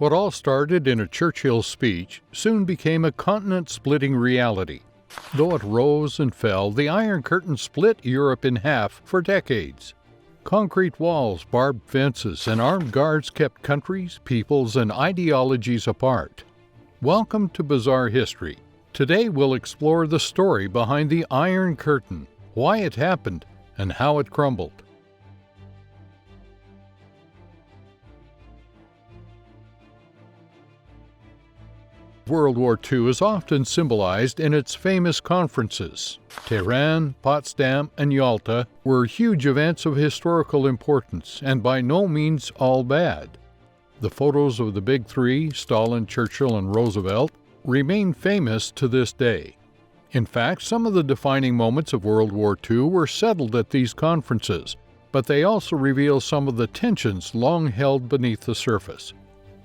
What all started in a Churchill speech soon became a continent-splitting reality. Though it rose and fell, the Iron Curtain split Europe in half for decades. Concrete walls, barbed fences, and armed guards kept countries, peoples, and ideologies apart. Welcome to Bizarre History. Today we'll explore the story behind the Iron Curtain, why it happened, and how it crumbled. World War II is often symbolized in its famous conferences. Tehran, Potsdam, and Yalta were huge events of historical importance, and by no means all bad. The photos of the Big Three, Stalin, Churchill, and Roosevelt, remain famous to this day. In fact, some of the defining moments of World War II were settled at these conferences, but they also reveal some of the tensions long held beneath the surface.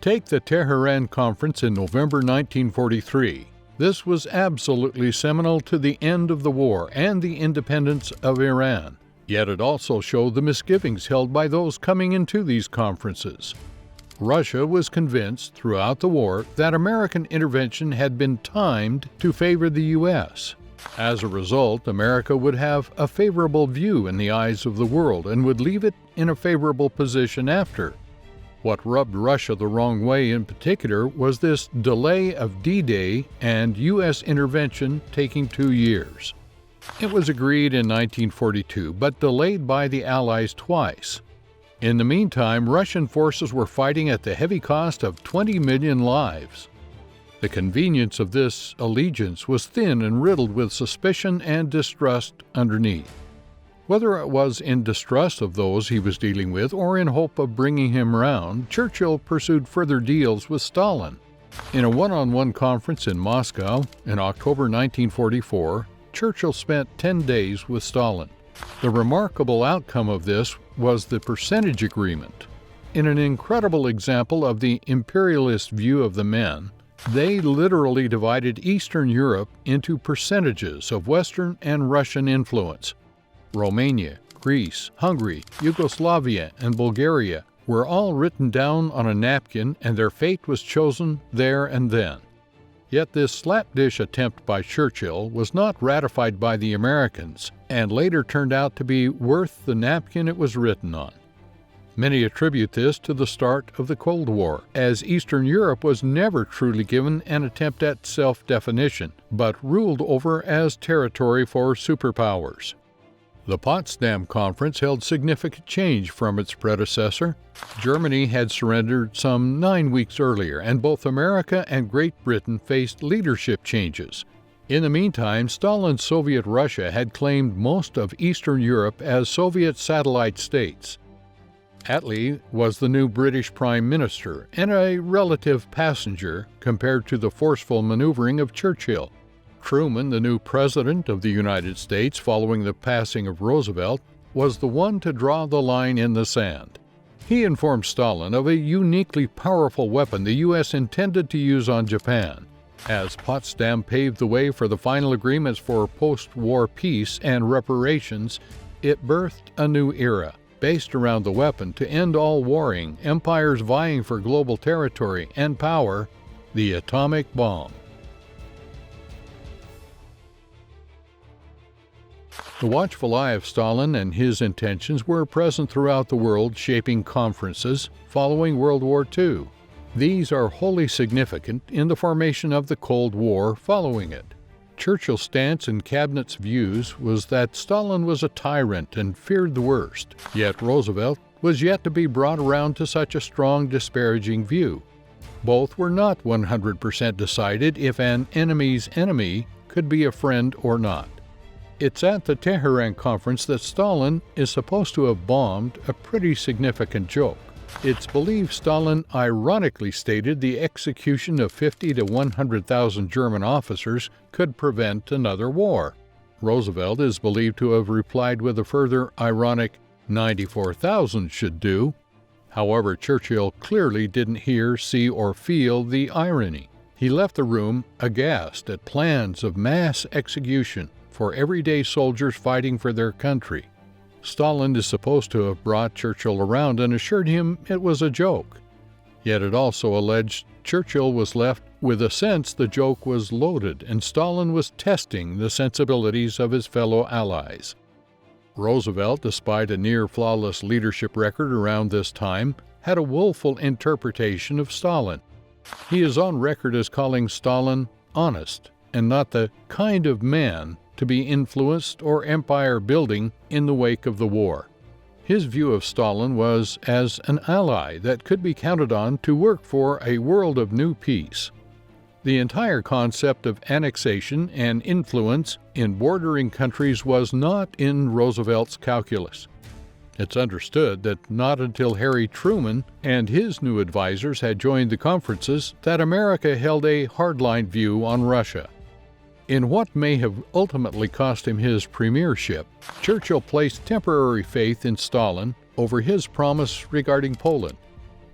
Take the Tehran Conference in November 1943. This was absolutely seminal to the end of the war and the independence of Iran. Yet it also showed the misgivings held by those coming into these conferences. Russia was convinced throughout the war that American intervention had been timed to favor the U.S. As a result, America would have a favorable view in the eyes of the world and would leave it in a favorable position after. What rubbed Russia the wrong way in particular was this delay of D-Day and U.S. intervention taking 2 years. It was agreed in 1942, but delayed by the Allies twice. In the meantime, Russian forces were fighting at the heavy cost of 20 million lives. The convenience of this allegiance was thin and riddled with suspicion and distrust underneath. Whether it was in distrust of those he was dealing with or in hope of bringing him round, Churchill pursued further deals with Stalin. In a one-on-one conference in Moscow in October 1944, Churchill spent 10 days with Stalin. The remarkable outcome of this was the percentage agreement. In an incredible example of the imperialist view of the men, they literally divided Eastern Europe into percentages of Western and Russian influence. Romania, Greece, Hungary, Yugoslavia, and Bulgaria were all written down on a napkin, and their fate was chosen there and then. Yet this slapdish attempt by Churchill was not ratified by the Americans, and later turned out to be worth the napkin it was written on. Many attribute this to the start of the Cold War, as Eastern Europe was never truly given an attempt at self-definition, but ruled over as territory for superpowers. The Potsdam Conference held significant change from its predecessor. Germany had surrendered some 9 weeks earlier, and both America and Great Britain faced leadership changes. In the meantime, Stalin's Soviet Russia had claimed most of Eastern Europe as Soviet satellite states. Attlee was the new British Prime Minister and a relative passenger compared to the forceful maneuvering of Churchill. Truman, the new President of the United States following the passing of Roosevelt, was the one to draw the line in the sand. He informed Stalin of a uniquely powerful weapon the U.S. intended to use on Japan. As Potsdam paved the way for the final agreements for post-war peace and reparations, it birthed a new era, based around the weapon to end all warring, empires vying for global territory and power, the atomic bomb. The watchful eye of Stalin and his intentions were present throughout the world, shaping conferences following World War II. These are wholly significant in the formation of the Cold War following it. Churchill's stance and cabinet's views was that Stalin was a tyrant and feared the worst, yet Roosevelt was yet to be brought around to such a strong disparaging view. Both were not 100% decided if an enemy's enemy could be a friend or not. It's at the Tehran Conference that Stalin is supposed to have bombed a pretty significant joke. It's believed Stalin ironically stated the execution of 50 to 100,000 German officers could prevent another war. Roosevelt is believed to have replied with a further ironic 94,000 should do. However, Churchill clearly didn't hear, see, or feel the irony. He left the room aghast at plans of mass execution for everyday soldiers fighting for their country. Stalin is supposed to have brought Churchill around and assured him it was a joke. Yet it also alleged Churchill was left with a sense the joke was loaded and Stalin was testing the sensibilities of his fellow allies. Roosevelt, despite a near-flawless leadership record around this time, had a woeful interpretation of Stalin. He is on record as calling Stalin honest and not the kind of man to be influenced or empire-building in the wake of the war. His view of Stalin was as an ally that could be counted on to work for a world of new peace. The entire concept of annexation and influence in bordering countries was not in Roosevelt's calculus. It's understood that not until Harry Truman and his new advisors had joined the conferences that America held a hardline view on Russia. In what may have ultimately cost him his premiership, Churchill placed temporary faith in Stalin over his promise regarding Poland.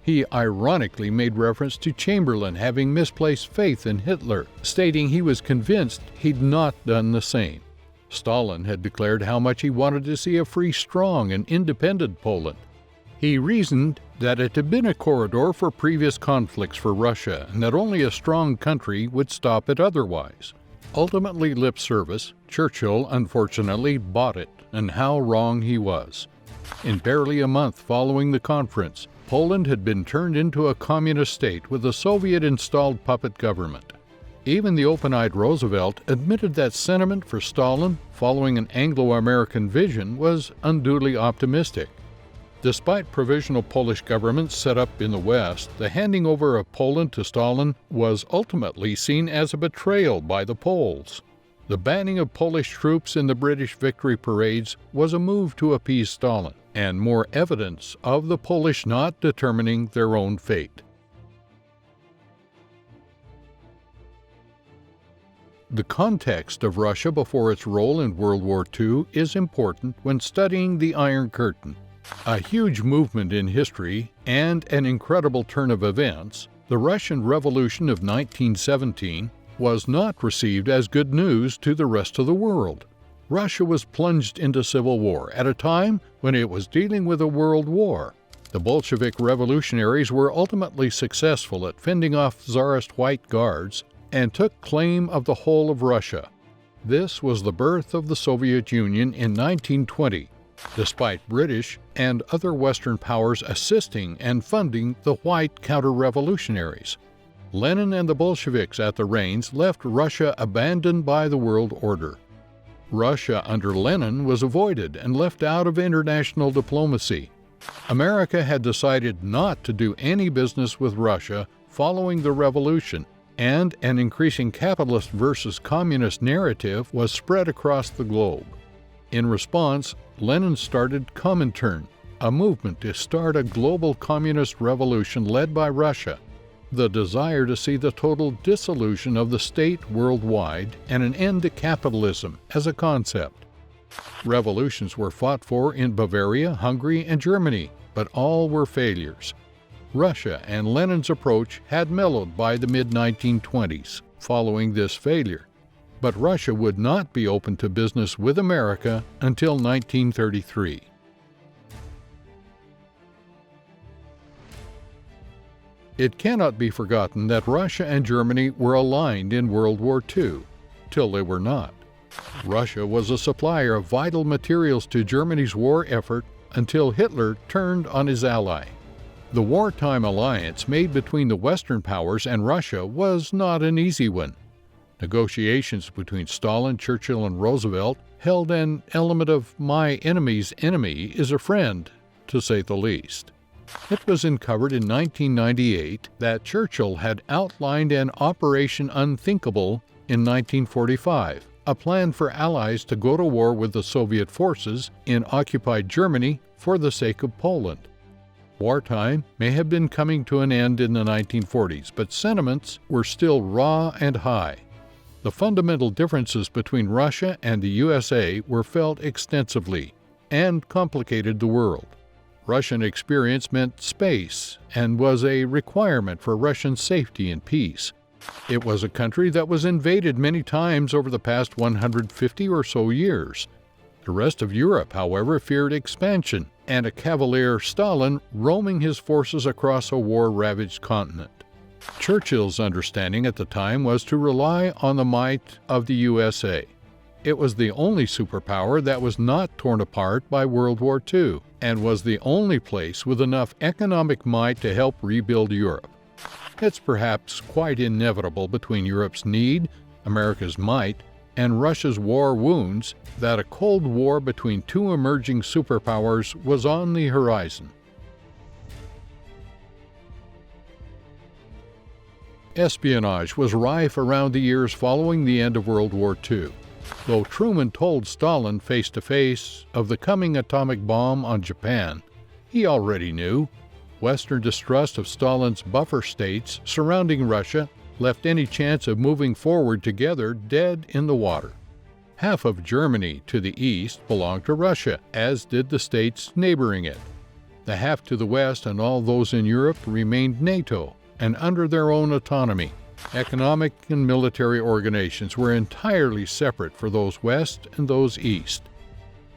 He ironically made reference to Chamberlain having misplaced faith in Hitler, stating he was convinced he'd not done the same. Stalin had declared how much he wanted to see a free, strong, and independent Poland. He reasoned that it had been a corridor for previous conflicts for Russia and that only a strong country would stop it otherwise. Ultimately lip service, Churchill unfortunately bought it, and how wrong he was. In barely a month following the conference, Poland had been turned into a communist state with a Soviet-installed puppet government. Even the open-eyed Roosevelt admitted that sentiment for Stalin, following an Anglo-American vision, was unduly optimistic. Despite provisional Polish governments set up in the West, the handing over of Poland to Stalin was ultimately seen as a betrayal by the Poles. The banning of Polish troops in the British victory parades was a move to appease Stalin, and more evidence of the Polish not determining their own fate. The context of Russia before its role in World War II is important when studying the Iron Curtain. A huge movement in history and an incredible turn of events, the Russian Revolution of 1917 was not received as good news to the rest of the world. Russia was plunged into civil war at a time when it was dealing with a world war. The Bolshevik revolutionaries were ultimately successful at fending off Tsarist White Guards and took claim of the whole of Russia. This was the birth of the Soviet Union in 1920. Despite British and other Western powers assisting and funding the white counter-revolutionaries. Lenin and the Bolsheviks at the reins left Russia abandoned by the world order. Russia under Lenin was avoided and left out of international diplomacy. America had decided not to do any business with Russia following the revolution, and an increasing capitalist versus communist narrative was spread across the globe. In response, Lenin started Comintern, a movement to start a global communist revolution led by Russia. The desire to see the total dissolution of the state worldwide and an end to capitalism as a concept. Revolutions were fought for in Bavaria, Hungary, and Germany, but all were failures. Russia and Lenin's approach had mellowed by the mid-1920s following this failure, but Russia would not be open to business with America until 1933. It cannot be forgotten that Russia and Germany were aligned in World War II, till they were not. Russia was a supplier of vital materials to Germany's war effort until Hitler turned on his ally. The wartime alliance made between the Western powers and Russia was not an easy one. Negotiations between Stalin, Churchill, and Roosevelt held an element of my enemy's enemy is a friend, to say the least. It was uncovered in 1998 that Churchill had outlined an Operation Unthinkable in 1945, a plan for Allies to go to war with the Soviet forces in occupied Germany for the sake of Poland. Wartime may have been coming to an end in the 1940s, but sentiments were still raw and high. The fundamental differences between Russia and the USA were felt extensively and complicated the world. Russian experience meant space and was a requirement for Russian safety and peace. It was a country that was invaded many times over the past 150 or so years. The rest of Europe, however, feared expansion and a cavalier Stalin roaming his forces across a war-ravaged continent. Churchill's understanding at the time was to rely on the might of the USA. It was the only superpower that was not torn apart by World War II, and was the only place with enough economic might to help rebuild Europe. It's perhaps quite inevitable between Europe's need, America's might, and Russia's war wounds that a Cold War between two emerging superpowers was on the horizon. Espionage was rife around the years following the end of World War II. Though Truman told Stalin face-to-face of the coming atomic bomb on Japan, he already knew. Western distrust of Stalin's buffer states surrounding Russia left any chance of moving forward together dead in the water. Half of Germany to the east belonged to Russia, as did the states neighboring it. The half to the west and all those in Europe remained NATO and under their own autonomy. Economic and military organizations were entirely separate for those west and those east.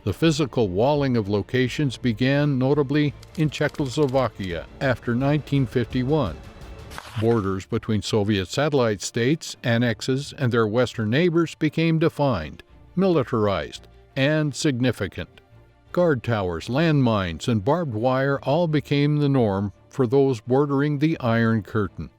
The physical walling of locations began notably in Czechoslovakia after 1951. Borders between Soviet satellite states, annexes, and their western neighbors became defined, militarized, and significant. Guard towers, landmines, and barbed wire all became the norm for those bordering the Iron Curtain.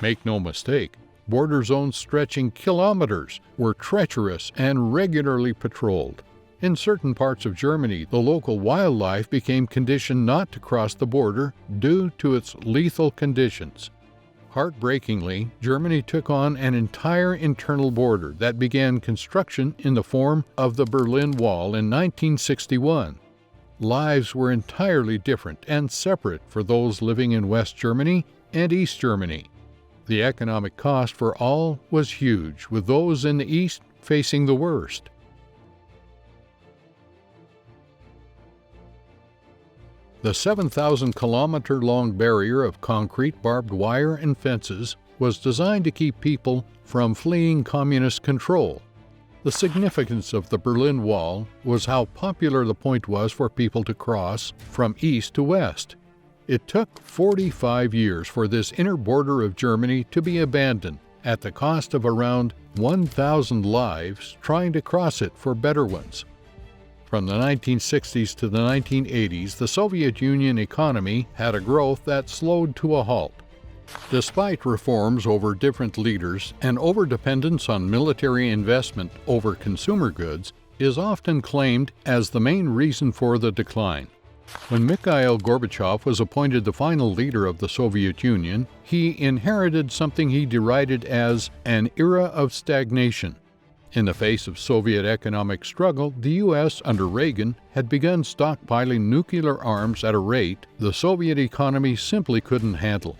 Make no mistake, border zones stretching kilometers were treacherous and regularly patrolled. In certain parts of Germany, the local wildlife became conditioned not to cross the border due to its lethal conditions. Heartbreakingly, Germany took on an entire internal border that began construction in the form of the Berlin Wall in 1961. Lives were entirely different and separate for those living in West Germany and East Germany. The economic cost for all was huge, with those in the East facing the worst. The 7,000-kilometer-long barrier of concrete, barbed wire, and fences was designed to keep people from fleeing communist control. The significance of the Berlin Wall was how popular the point was for people to cross from east to west. It took 45 years for this inner border of Germany to be abandoned, at the cost of around 1,000 lives trying to cross it for better ones. From the 1960s to the 1980s, the Soviet Union economy had a growth that slowed to a halt. Despite reforms over different leaders, and overdependence on military investment over consumer goods is often claimed as the main reason for the decline. When Mikhail Gorbachev was appointed the final leader of the Soviet Union, he inherited something he derided as an era of stagnation. In the face of Soviet economic struggle, the U.S. under Reagan had begun stockpiling nuclear arms at a rate the Soviet economy simply couldn't handle.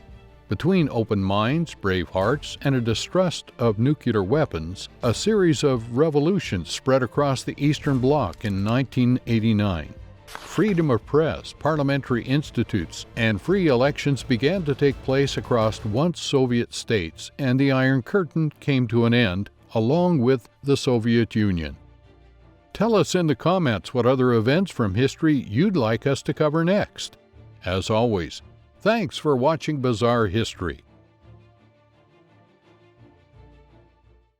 Between open minds, brave hearts, and a distrust of nuclear weapons, a series of revolutions spread across the Eastern Bloc in 1989. Freedom of press, parliamentary institutes, and free elections began to take place across once Soviet states, and the Iron Curtain came to an end, along with the Soviet Union. Tell us in the comments what other events from history you'd like us to cover next. As always, thanks for watching Bizarre History.